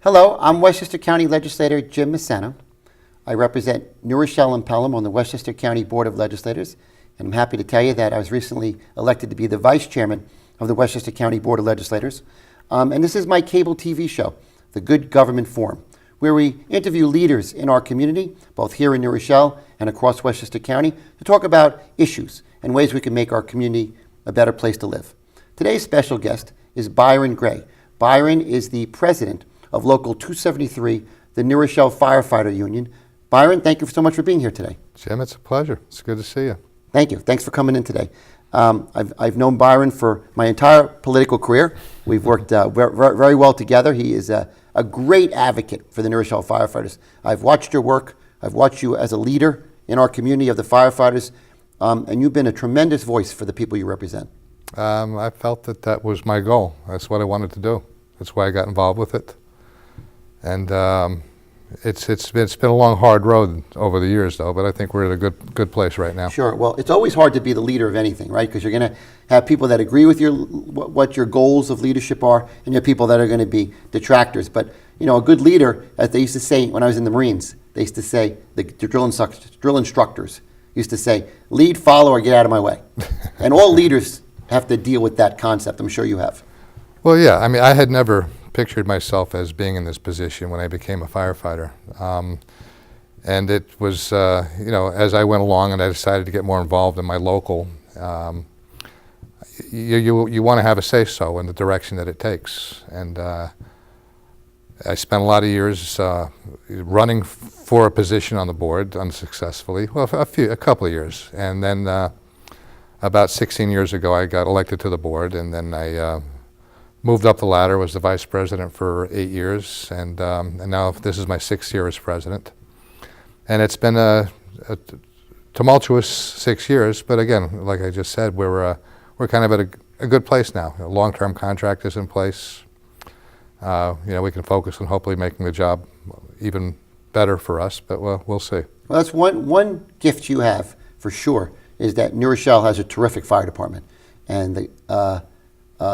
Hello, I'm Westchester County Legislator Jim Maisano. I represent New Rochelle and Pelham on the Westchester County Board of Legislators, and I'm happy to tell you that I was recently elected to be the Vice Chairman of the Westchester County Board of Legislators. And this is my cable TV show, The Good Government Forum, where we interview leaders in our community, both here in New Rochelle and across Westchester County, to talk about issues and ways we can make our community a better place to live. Today's special guest is Byron Gray. Byron is the president of Local 273, the New Rochelle Firefighter Union. Byron, thank you so much for being here today. Jim, it's a pleasure. It's good to see you. Thank you. Thanks for coming in today. I've known Byron for my entire political career. We've worked very well together. He is a great advocate for the New Rochelle firefighters. I've watched your work. I've watched you as a leader in our community of the firefighters, and you've been a tremendous voice for the people you represent. I felt that was my goal. That's what I wanted to do. That's why I got involved with it. And it's been a long, hard road over the years, though. But I think we're at a good place right now. Sure. Well, it's always hard to be the leader of anything, right? Because you're going to have people that agree with what your goals of leadership are, and you have people that are going to be detractors. But you know, a good leader, as they used to say when I was in the Marines, they used to say the drill instructors used to say, "Lead, follow, or get out of my way." And all leaders have to deal with that concept. I'm sure you have. Well, yeah. I mean, I had never pictured myself as being in this position when I became a firefighter. And it was, you know, as I went along and I decided to get more involved in my local, you want to have a say-so in the direction that it takes. And I spent a lot of years running for a position on the board unsuccessfully, well, a couple of years. And then about 16 years ago, I got elected to the board, and then I moved up the ladder, was the vice president for 8 years, and now this is my 6th year as president. And it's been a tumultuous 6 years, but again, like I just said, we're kind of at a good place now. A long-term contract is in place. You know, we can focus on hopefully making the job even better for us, but we'll see. Well, that's one gift you have for sure, is that New Rochelle has a terrific fire department, and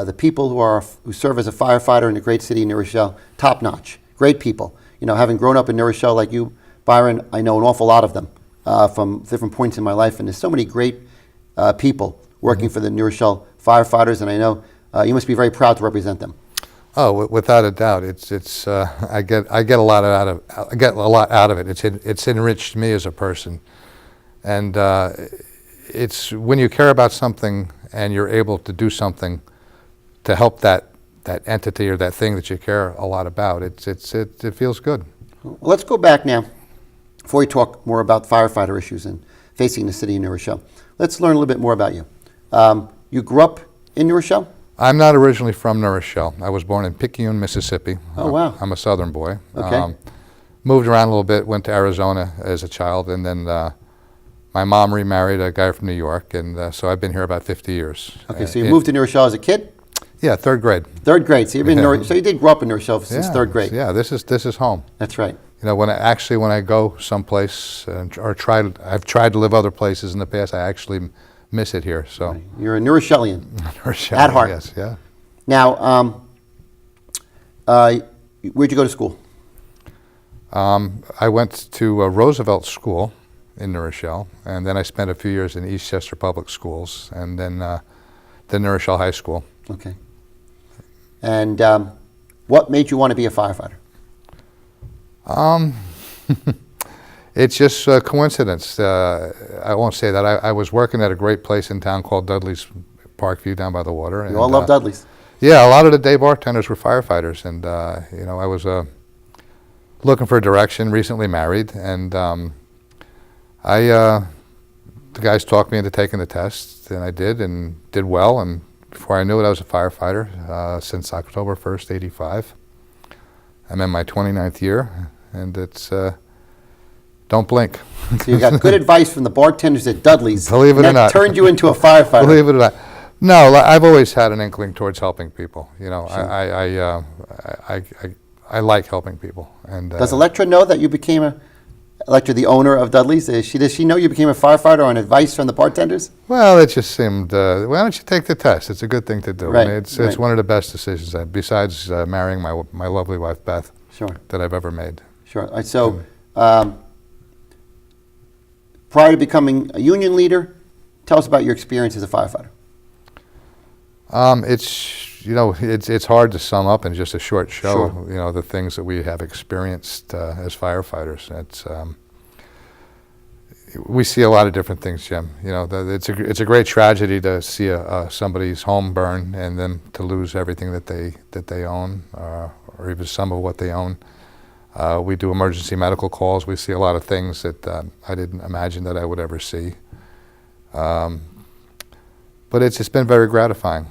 the people who serve as a firefighter in the great city of New Rochelle, top notch, great people. You know, having grown up in New Rochelle like you, Byron, I know an awful lot of them from different points in my life, and there's so many great people working for the New Rochelle firefighters, and I know you must be very proud to represent them. Oh, without a doubt, it's I get a lot out of it. It's enriched me as a person, and it's when you care about something and you're able to do something to help that entity or that thing that you care a lot about. It feels good. Well, let's go back now, before we talk more about firefighter issues and facing the city of New Rochelle. Let's learn a little bit more about you. You grew up in New Rochelle? I'm not originally from New Rochelle. I was born in Picayune, Mississippi. Oh, wow. I'm a Southern boy. Okay. Moved around a little bit, went to Arizona as a child, and then my mom remarried a guy from New York, and so I've been here about 50 years. Okay, so you moved to New Rochelle as a kid? Yeah, 3rd grade. 3rd grade. So you've been so you did grow up in New Rochelle since 3rd grade. Yeah, this is home. That's right. You know, when I go someplace I've tried to live other places in the past, I actually miss it here. So right. You're a New Rochellian. At heart. Yes, yeah. Now, where'd you go to school? I went to Roosevelt School in New Rochelle, and then I spent a few years in Eastchester Public Schools, and then New Rochelle High School. Okay. And what made you want to be a firefighter? It's just a coincidence. I won't say that. I was working at a great place in town called Dudley's Parkview down by the water. You all love Dudley's. Yeah, a lot of the day bartenders were firefighters, and you know, I was looking for direction. Recently married, and the guys talked me into taking the test, and I did well, and before I knew it, I was a firefighter since October 1st, '85. I'm in my 29th year, and it's don't blink. So you got good advice from the bartenders at Dudley's. Believe it or not, that turned you into a firefighter. Believe it or not. No, I've always had an inkling towards helping people. You know, Sure. I like helping people. And does Electra know that you became Electra, the owner of Dudley's? Does she know you became a firefighter on advice from the bartenders? Well, it just seemed, why don't you take the test? It's a good thing to do. Right, I mean, it's right. one of the best decisions, besides marrying my lovely wife, Beth. Sure. that I've ever made. Sure. All right, so, prior to becoming a union leader, tell us about your experience as a firefighter. It's hard to sum up in just a short show. Sure. The things that we have experienced as firefighters. We see a lot of different things, Jim. It's a great tragedy to see somebody's home burn and then to lose everything that they own, or even some of what they own. We do emergency medical calls. We see a lot of things that I didn't imagine that I would ever see. But it's been very gratifying.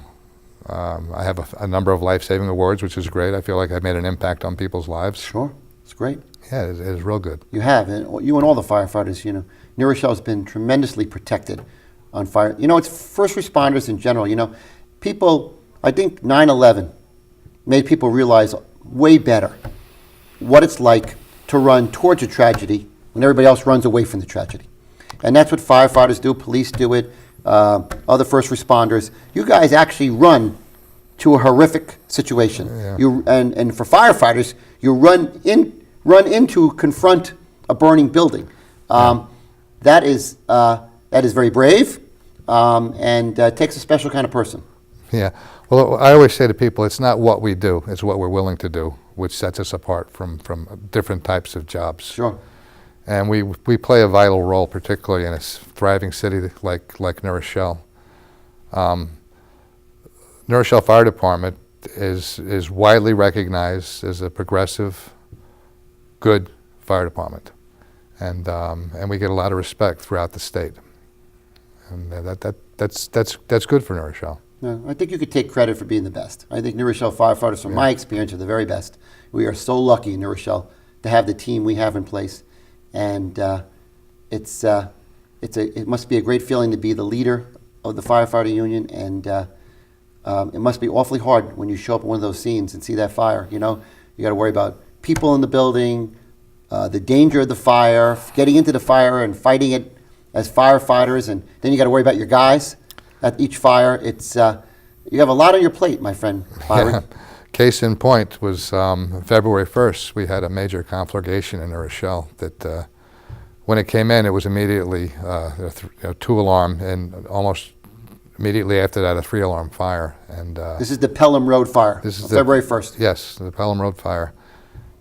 I have a number of life-saving awards, which is great. I feel like I've made an impact on people's lives. Sure. It's great. Yeah, it is real good. You have, and you and all the firefighters, New Rochelle has been tremendously protected on fire. It's first responders in general. People, I think 9/11 made people realize way better what it's like to run towards a tragedy when everybody else runs away from the tragedy. And that's what firefighters do, police do it, other first responders. You guys actually run to a horrific situation. Yeah. And for firefighters, you run in to confront a burning building. That is very brave, and takes a special kind of person. Yeah. Well, I always say to people, it's not what we do, it's what we're willing to do, which sets us apart from different types of jobs. Sure. And we play a vital role, particularly in a thriving city like New Rochelle. New Rochelle Fire Department is widely recognized as a progressive, good fire department, and we get a lot of respect throughout the state, and that's good for New Rochelle. No, I think you could take credit for being the best. I think New Rochelle firefighters, from my experience, are the very best. We are so lucky in New Rochelle to have the team we have in place, and it must be a great feeling to be the leader of the firefighter union, and it must be awfully hard when you show up at one of those scenes and see that fire. You got to worry about people in the building, the danger of the fire, getting into the fire and fighting it as firefighters, and then you got to worry about your guys at each fire. You have a lot on your plate, my friend Byron. Yeah. Case in point was February 1st. We had a major conflagration in New Rochelle that when it came in, it was immediately a 2-alarm, and almost immediately after that, a 3-alarm fire. And this is the Pelham Road fire, February 1st. Yes, the Pelham Road fire.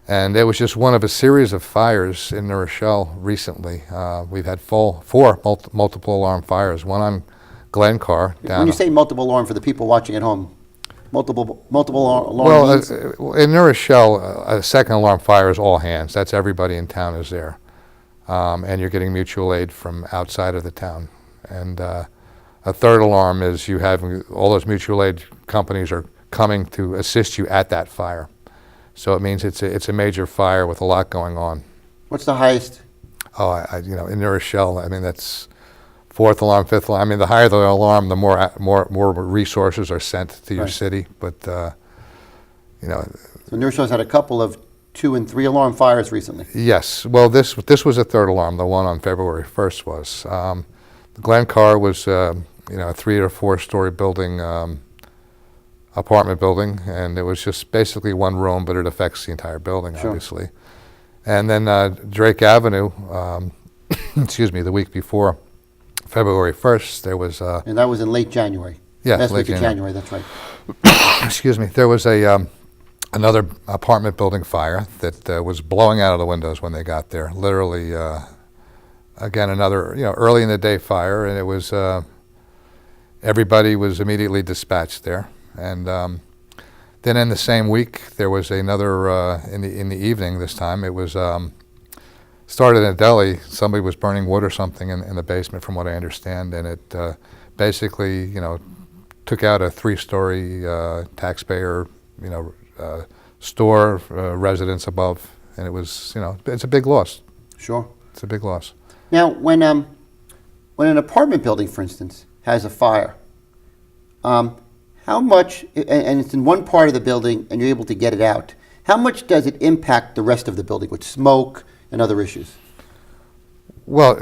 And it was just one of a series of fires in New Rochelle recently. We've had four multiple alarm fires, one on Glencar. When you say multiple alarm, for the people watching at home, multiple alarm means? In New Rochelle, a second alarm fire is all hands. That's everybody in town is there. And you're getting mutual aid from outside of the town. And a third alarm is you have all those mutual aid companies are coming to assist you at that fire. So it means it's a major fire with a lot going on. What's the highest? Oh, in New Rochelle, that's 4th alarm, 5th alarm. The higher the alarm, the more resources are sent to your city. But So New Rochelle's had a couple of 2 and 3 alarm fires recently. Yes. Well, this was a third alarm. The one on February 1st was. The Glencar was a 3 or 4 story building. Apartment building, and it was just basically one room, but it affects the entire building, Sure. obviously. And then Drake Avenue, the week before February 1st, there was... and that was in late January. Yeah, last late week of January, that's right. Excuse me. There was another apartment building fire that was blowing out of the windows when they got there. Literally, again, another early in the day fire, and it was everybody was immediately dispatched there. And then in the same week, there was another in the evening. This time, it was started in a deli. Somebody was burning wood or something in the basement, from what I understand, and it basically, took out a 3-story taxpayer, store residence above, and it was, it's a big loss. Sure. It's a big loss. Now, when an apartment building, for instance, has a fire, how much, and it's in one part of the building and you're able to get it out, how much does it impact the rest of the building with smoke and other issues? Well,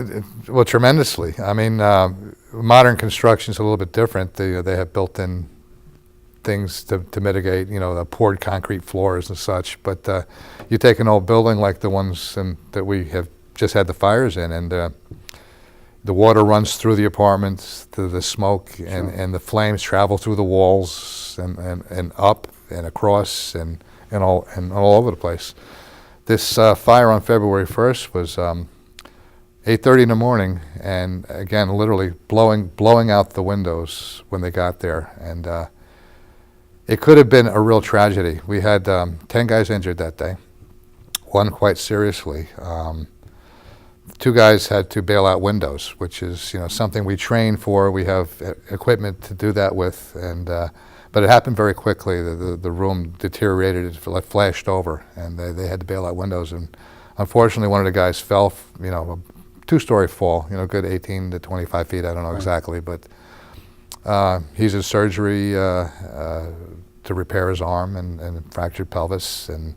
tremendously. Modern construction is a little bit different. They have built-in things to mitigate, the poured concrete floors and such. But you take an old building like the ones that we have just had the fires in, and the water runs through the apartments, through the smoke, and the flames travel through the walls and up and across and all over the place. This fire on February 1st was 8:30 in the morning, and again, literally blowing out the windows when they got there, and it could have been a real tragedy. We had 10 guys injured that day, one quite seriously. 2 guys had to bail out windows, which is something we train for. We have equipment to do that with, and but it happened very quickly. The room deteriorated, it flashed over, and they had to bail out windows. And unfortunately, one of the guys fell, a 2-story fall, good 18 to 25 feet, I don't know exactly, but he's in surgery to repair his arm and fractured pelvis. And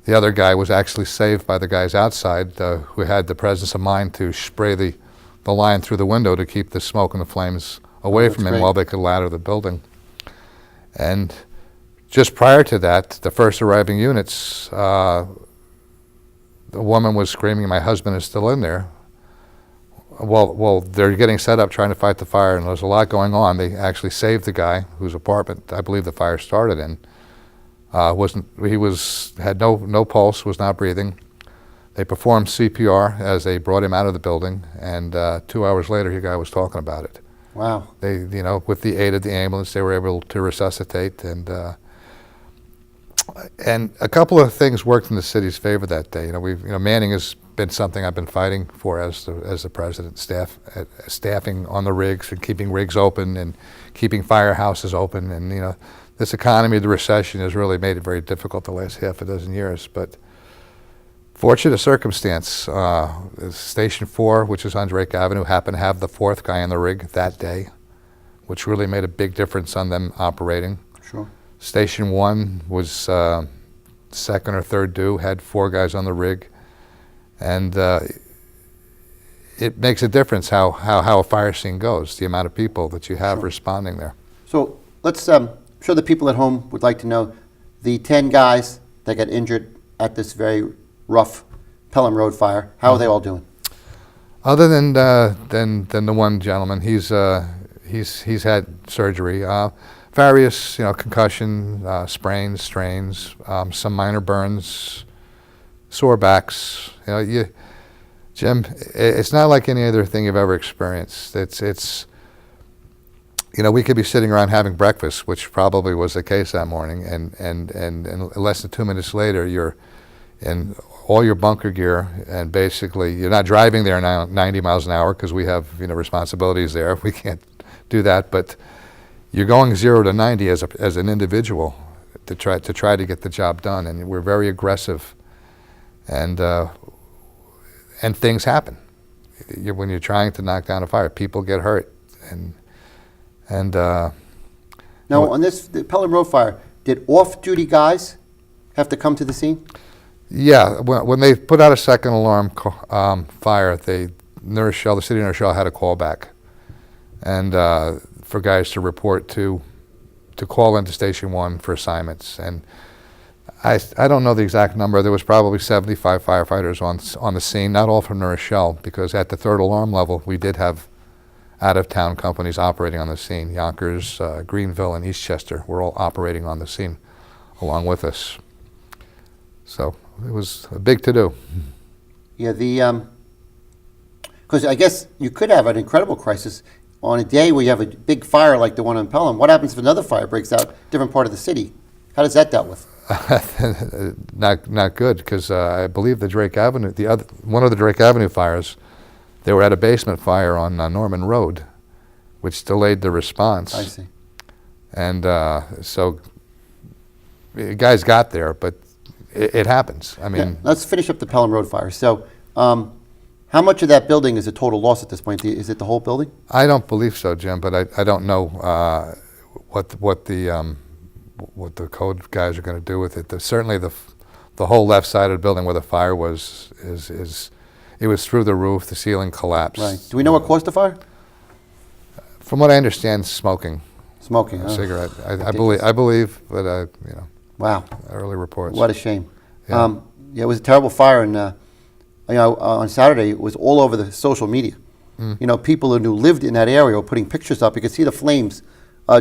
the other guy was actually saved by the guys outside who had the presence of mind to spray the line through the window to keep the smoke and the flames away from him while they could ladder the building. And just prior to that, the first arriving units, the woman was screaming, "My husband is still in there." Well, they're getting set up trying to fight the fire, and there's a lot going on. They actually saved the guy whose apartment I believe the fire started in. Had no pulse, was not breathing. They performed CPR as they brought him out of the building, and 2 hours later, the guy was talking about it. Wow. They, with the aid of the ambulance, they were able to resuscitate, and a couple of things worked in the city's favor that day. Manning has been something I've been fighting for as the president. Staffing on the rigs and keeping rigs open and keeping firehouses open, and this economy, the recession, has really made it very difficult the last half a dozen years. But fortunate circumstance, Station 4, which is on Drake Avenue, happened to have the 4th guy on the rig that day, which really made a big difference on them operating. Sure. Station 1 was 2nd or 3rd due, had 4 guys on the rig, and it makes a difference how a fire scene goes, the amount of people that you have responding there. So let's, I'm sure the people at home would like to know, the 10 guys that got injured at this very rough Pelham Road fire, how are they all doing? Other than the one gentleman, he's had surgery. Various, concussion, sprains, strains, some minor burns, sore backs. Jim, it's not like any other thing you've ever experienced. It's we could be sitting around having breakfast, which probably was the case that morning, and less than 2 minutes later, you're in all your bunker gear, and basically you're not driving there now 90 miles an hour because we have responsibilities there. We can't do that, but you're going 0 to 90 as an individual to try to get the job done, and we're very aggressive, and things happen. When you're trying to knock down a fire, people get hurt, and now on the Pelham Road fire, did off-duty guys have to come to the scene? Yeah, when they put out a second alarm fire, the city of New Rochelle had a call back, and for guys to report to call into Station 1 for assignments. And I don't know the exact number. There was probably 75 firefighters on the scene, not all from New Rochelle, because at the 3rd alarm level, we did have out-of-town companies operating on the scene. Yonkers, Greenville, and Eastchester were all operating on the scene along with us. So it was a big to-do. Yeah, because I guess you could have an incredible crisis on a day where you have a big fire like the one in Pelham. What happens if another fire breaks out in a different part of the city? How does that dealt with? Not good, because I believe the Drake Avenue, one of the Drake Avenue fires, they were at a basement fire on Norman Road, which delayed the response. I see. And so guys got there, but it happens. I mean, let's finish up the Pelham Road fire. So, how much of that building is a total loss at this point? Is it the whole building? I don't believe so, Jim, but I don't know what the code guys are going to do with it. Certainly, the whole left side of the building where the fire was it was through the roof. The ceiling collapsed. Right. Do we know what caused the fire? From what I understand, smoking. Smoking. a Oh, cigarette. ridiculous. I believe, but Wow. early reports. What a shame. Yeah. Yeah, it was a terrible fire, and on Saturday it was all over the social media. People who lived in that area were putting pictures up. You could see the flames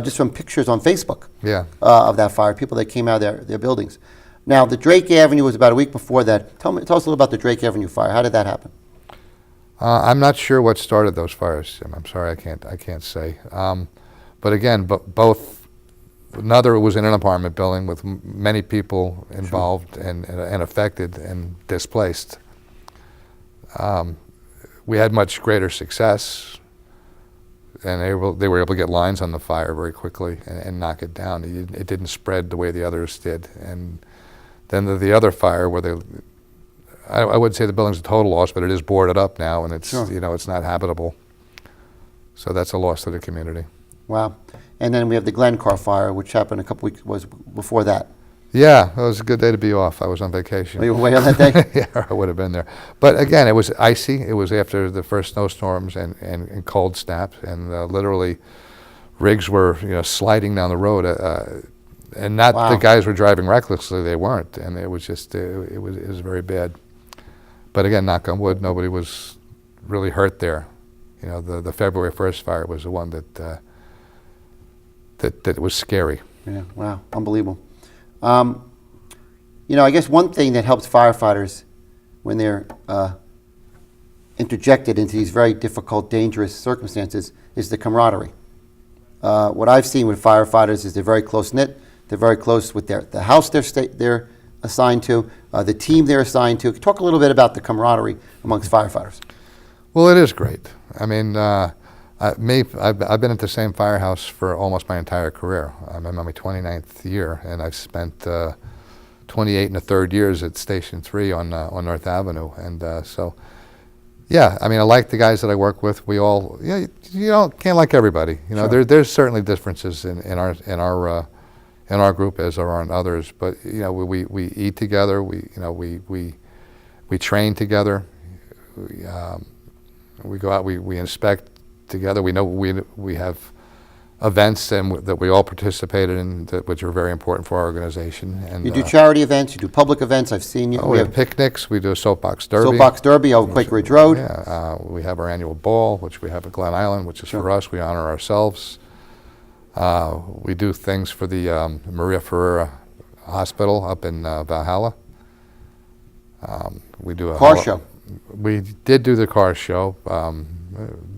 just from pictures on Facebook Yeah. of that fire. People that came out of their buildings. Now, the Drake Avenue was about a week before that. Tell us a little about the Drake Avenue fire. How did that happen? I'm not sure what started those fires, Jim. I'm sorry, I can't say. But again, both. Another was in an apartment building with many people involved and affected and displaced. We had much greater success, and they were able to get lines on the fire very quickly and knock it down. It didn't spread the way the others did. And then the other fire where I wouldn't say the building's a total loss, but it is boarded up now, and it's Sure. It's not habitable. So that's a loss to the community. Wow. And then we have the Glen Car fire, which happened a couple weeks was before that. Yeah, it was a good day to be off. I was on vacation. Were you away on that day? Yeah, I would have been there. But again, it was icy. It was after the first snowstorms and cold snaps, and literally rigs were sliding down the road, and not Wow. the guys were driving recklessly. They weren't, and it was just it was very bad. But again, knock on wood, nobody was really hurt there. The February 1st fire was the one that was scary. Yeah, wow, unbelievable. I guess one thing that helps firefighters when they're interjected into these very difficult, dangerous circumstances is the camaraderie. What I've seen with firefighters is they're very close-knit. They're very close with the house they're assigned to, the team they're assigned to. Talk a little bit about the camaraderie amongst firefighters. Well, it is great. I mean, I've been at the same firehouse for almost my entire career. I'm in my 29th year, and I've spent 28 and a third years at Station 3 on North Avenue. And so, yeah, I mean, I like the guys that I work with. We all, can't like everybody. Sure. There's certainly differences in our group as there are in others. But we eat together. We train together. We go out. We inspect together. We know we have events that we all participated in, which are very important for our organization. And You do charity events, you do public events. I've seen you. we have picnics. We do a soapbox derby. Soapbox Derby on Quaker Ridge Road. Yeah, we have our annual ball, which we have at Glen Island, which is Sure. for us. We honor ourselves. We do things for the Maria Ferrera Hospital up in Valhalla. We do a Car show. We did do the car show,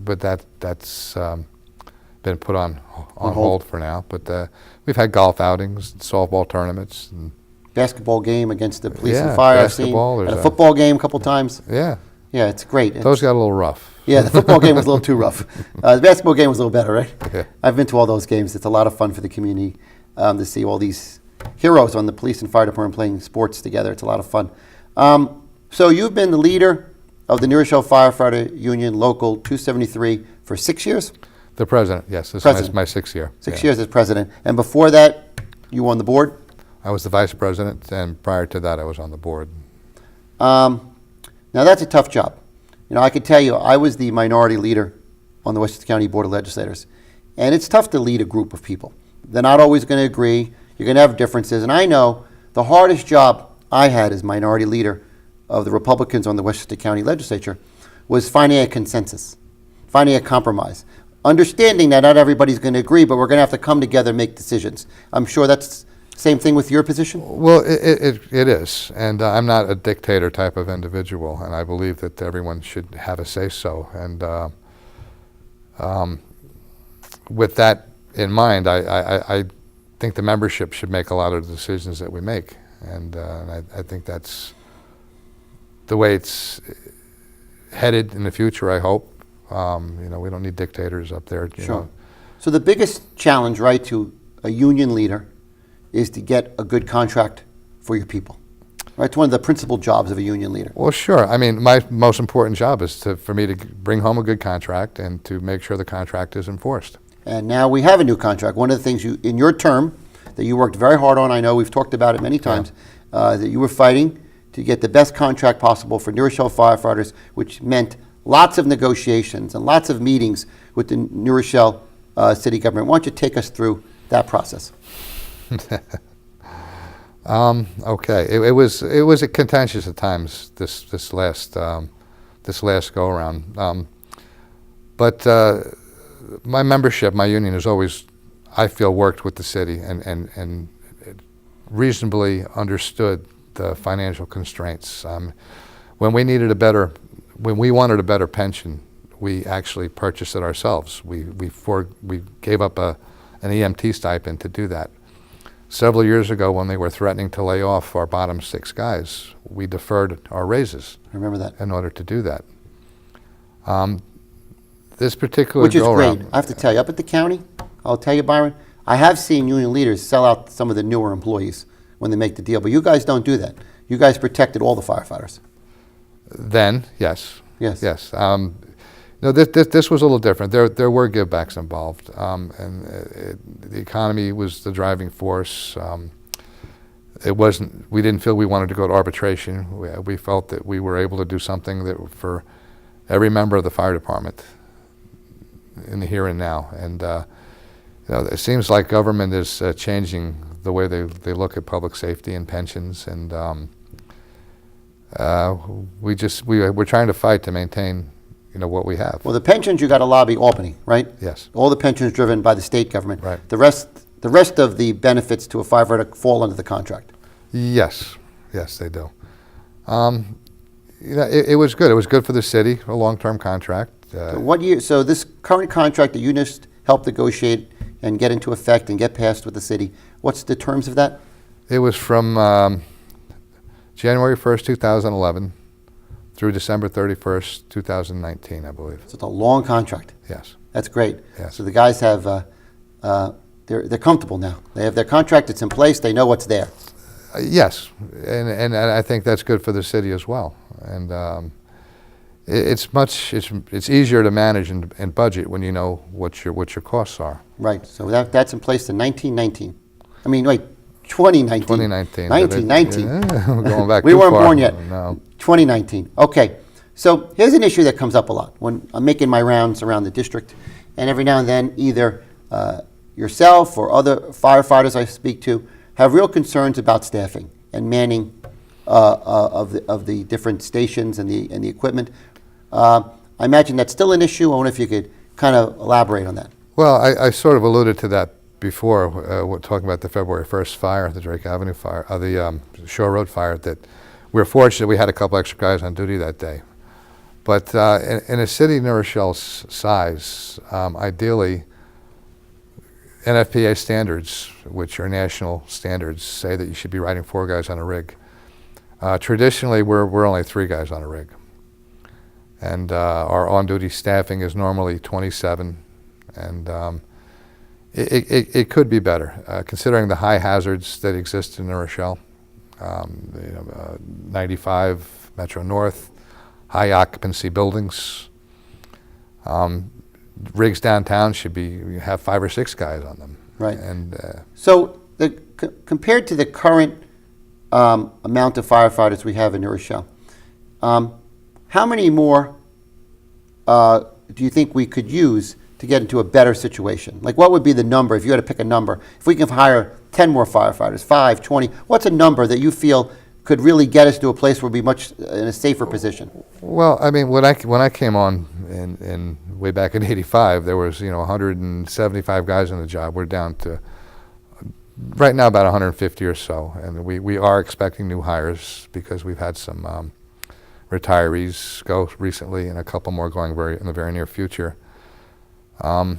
but that's been put on hold for now. But we've had golf outings, softball tournaments, and Basketball game against the police and Yeah, fire. I've seen. basketball, And a there's football game a couple times. yeah, Yeah, it's great. those got a little rough. Yeah, the football game was a little too rough. The basketball game was a little better, right? Yeah. I've been to all those games. It's a lot of fun for the community to see all these heroes on the police and fire department playing sports together. It's a lot of fun. So you've been the leader of the New Rochelle Firefighter Union Local 273 for 6 years? The president, yes. This President. is my 6th year. 6 Yeah. years as president. And before that, you were on the board? I was the vice president, and prior to that, I was on the board. Now that's a tough job. I could tell you, I was the minority leader on the Westchester County Board of Legislators, and it's tough to lead a group of people. They're not always going to agree. You're going to have differences, and I know the hardest job I had as minority leader of the Republicans on the Westchester County Legislature was finding a consensus, finding a compromise, understanding that not everybody's going to agree, but we're going to have to come together and make decisions. I'm sure that's same thing with your position? Well, it is, and I'm not a dictator type of individual, and I believe that everyone should have a say-so. And with that in mind, I think the membership should make a lot of the decisions that we make, and I think that's the way it's headed in the future, I hope. We don't need dictators up there. You Sure. know. So the biggest challenge, right, to a union leader is to get a good contract for your people. Right? It's one of the principal jobs of a union leader. Well, sure. I mean, my most important job is for me to bring home a good contract and to make sure the contract is enforced. And now we have a new contract. One of the things in your term that you worked very hard on, I know we've talked about it many times, that you were fighting to get the best contract possible for New Rochelle firefighters, which meant lots of negotiations and lots of meetings with the New Rochelle city government. Why don't you take us through that process? Okay, it was contentious at times this last go around, but my membership, my union, has always, I feel, worked with the city and reasonably understood the financial constraints. When we wanted a better pension, we actually purchased it ourselves. We gave up an EMT stipend to do that. Several years ago, when they were threatening to lay off our bottom 6 guys, we deferred our raises. I remember that. In order to do that. This particular Which is go-around, great. I have to tell you, up at the county, I'll tell you, Byron, I have seen union leaders sell out some of the newer employees when they make the deal, but you guys don't do that. You guys protected all the firefighters. Then, yes. Yes. Yes. No, this was a little different. There were givebacks involved, the economy was the driving force. It wasn't. We didn't feel we wanted to go to arbitration. We felt that we were able to do something that for every member of the fire department in the here and now. And it seems like government is changing the way they look at public safety and pensions, and we're trying to fight to maintain what we have. Well, the pensions, you got to lobby Albany, right? Yes. All the pensions driven by the state government. Right. The rest of the benefits to a firefighter fall under the contract. Yes. Yes, they do. It was good. It was good for the city, a long-term contract. So this current contract that you just helped negotiate and get into effect and get passed with the city, what's the terms of that? It was from January 1st, 2011 through December 31st, 2019, I believe. So it's a long contract. Yes. That's great. Yes. So the guys have, they're comfortable now. They have their contract, it's in place, they know what's there. Yes, and I think that's good for the city as well. And it's easier to manage and budget when you know what your costs are. Right, so that's in place in 1919. I mean, wait, 2019. 2019. 1919. Yeah, we're going back We too weren't far. born yet. No. 2019. Okay, so here's an issue that comes up a lot when I'm making my rounds around the district, and every now and then either yourself or other firefighters I speak to have real concerns about staffing and manning of the different stations and the equipment. I imagine that's still an issue. I wonder if you could kind of elaborate on that. Well, I sort of alluded to that before, talking about the February 1st fire, the Drake Avenue fire, the Shore Road fire, that we're fortunate we had a couple extra guys on duty that day. But in a city New Rochelle's size, ideally, NFPA standards, which are national standards, say that you should be riding 4 guys on a rig. Traditionally, we're only 3 guys on a rig. And our on-duty staffing is normally 27, and it could be better, considering the high hazards that exist in New Rochelle. 95 Metro North, high occupancy buildings. Rigs downtown should have 5 or 6 guys on them. Right. And so compared to the current amount of firefighters we have in New Rochelle, how many more do you think we could use to get into a better situation? Like, what would be the number, if you had to pick a number? If we can hire 10 more firefighters, 5, 20, what's a number that you feel could really get us to a place where we'll be much in a safer position? Well, I mean, when I came on in way back in '85, there was 175 guys on the job. We're down to right now about 150 or so, and we are expecting new hires because we've had some retirees go recently, and a couple more going in the very near future. I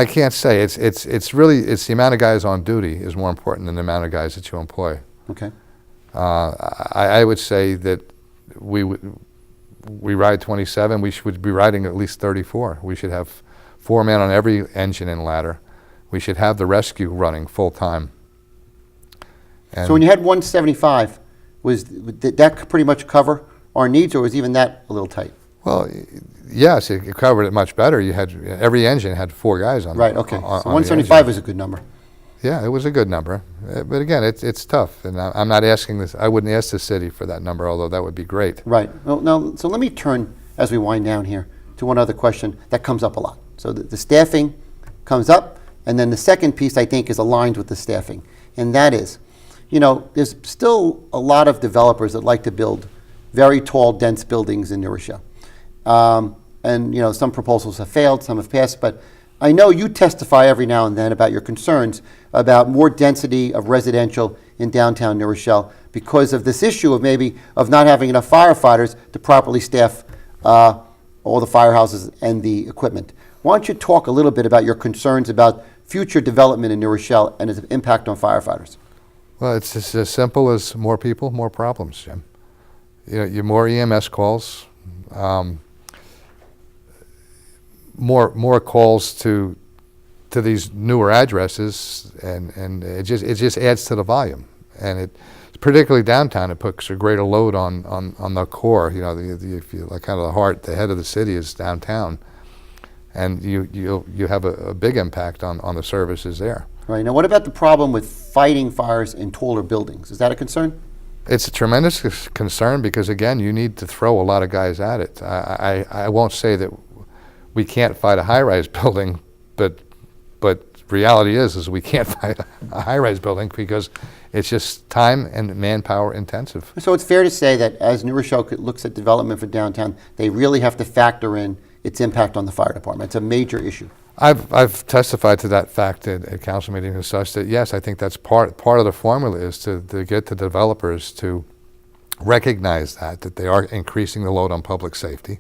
can't say it's really the amount of guys on duty is more important than the amount of guys that you employ. Okay. I would say that we ride 27. We should be riding at least 34. We should have 4 men on every engine and ladder. We should have the rescue running full time. So when you had 175, did that pretty much cover our needs, or was even that a little tight? Well, yes, it covered it much better. You had every engine had 4 guys on. Right. Okay. On, So on 175 is a good number. Yeah, it was a good number, but again, it's tough, and I'm not asking this. I wouldn't ask the city for that number, although that would be great. Right. Well, now, so let me turn, as we wind down here, to one other question that comes up a lot. So the staffing comes up, and then the second piece I think is aligned with the staffing, and that is, there's still a lot of developers that like to build very tall, dense buildings in New Rochelle. And some proposals have failed, some have passed, but I know you testify every now and then about your concerns about more density of residential in downtown New Rochelle because of this issue of not having enough firefighters to properly staff all the firehouses and the equipment. Why don't you talk a little bit about your concerns about future development in New Rochelle and its impact on firefighters? Well, it's just as simple as more people, more problems, Jim. You more EMS calls, more calls to these newer addresses, and it just adds to the volume. And it, particularly downtown, it puts a greater load on the core. If you like, kind of the heart, the head of the city is downtown, and you have a big impact on the services there. Right. Now, what about the problem with fighting fires in taller buildings? Is that a concern? It's a tremendous concern because, again, you need to throw a lot of guys at it. I won't say that we can't fight a high-rise building, but reality is we can't fight a high-rise building because it's just time and manpower intensive. So it's fair to say that as New Rochelle looks at development for downtown, they really have to factor in its impact on the fire department. It's a major issue. I've testified to that fact at council meetings and such, that yes, I think that's part of the formula is to get the developers to recognize that they are increasing the load on public safety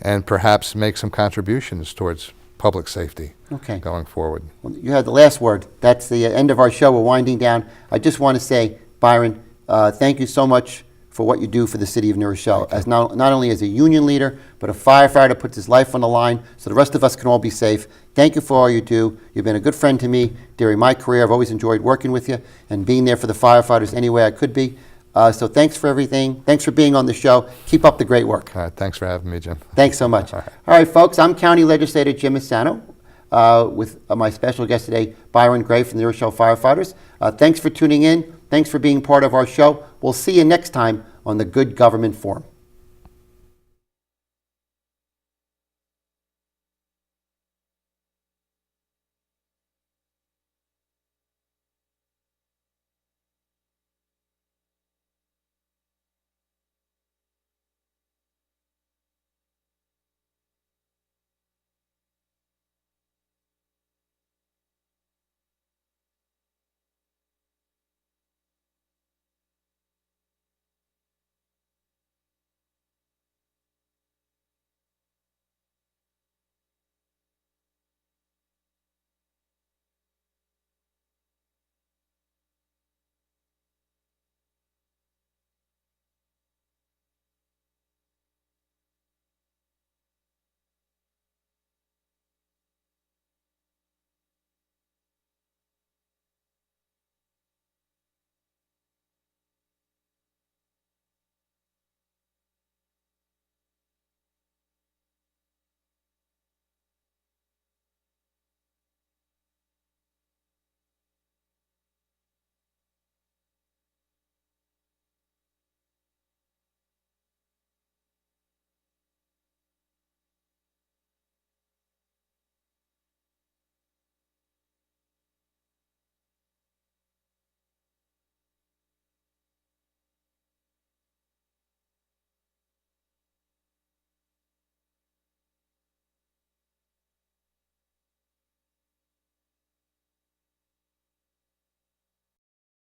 and perhaps make some contributions towards public safety going forward. Well, you had the last word. That's the end of our show. We're winding down. I just want to say, Byron, thank you so much for what you do for the city of New Rochelle, as not only as a union leader, but a firefighter puts his life on the line so the rest of us can all be safe. Thank you for all you do. You've been a good friend to me during my career. I've always enjoyed working with you and being there for the firefighters any way I could be. So thanks for everything. Thanks for being on the show. Keep up the great work. All right, thanks for having me, Jim. Thanks so much. All right, folks, I'm County Legislator Jim Maisano with my special guest today, Byron Gray from the New Rochelle Firefighters. Thanks for tuning in. Thanks for being part of our show. We'll see you next time on the Good Government Forum.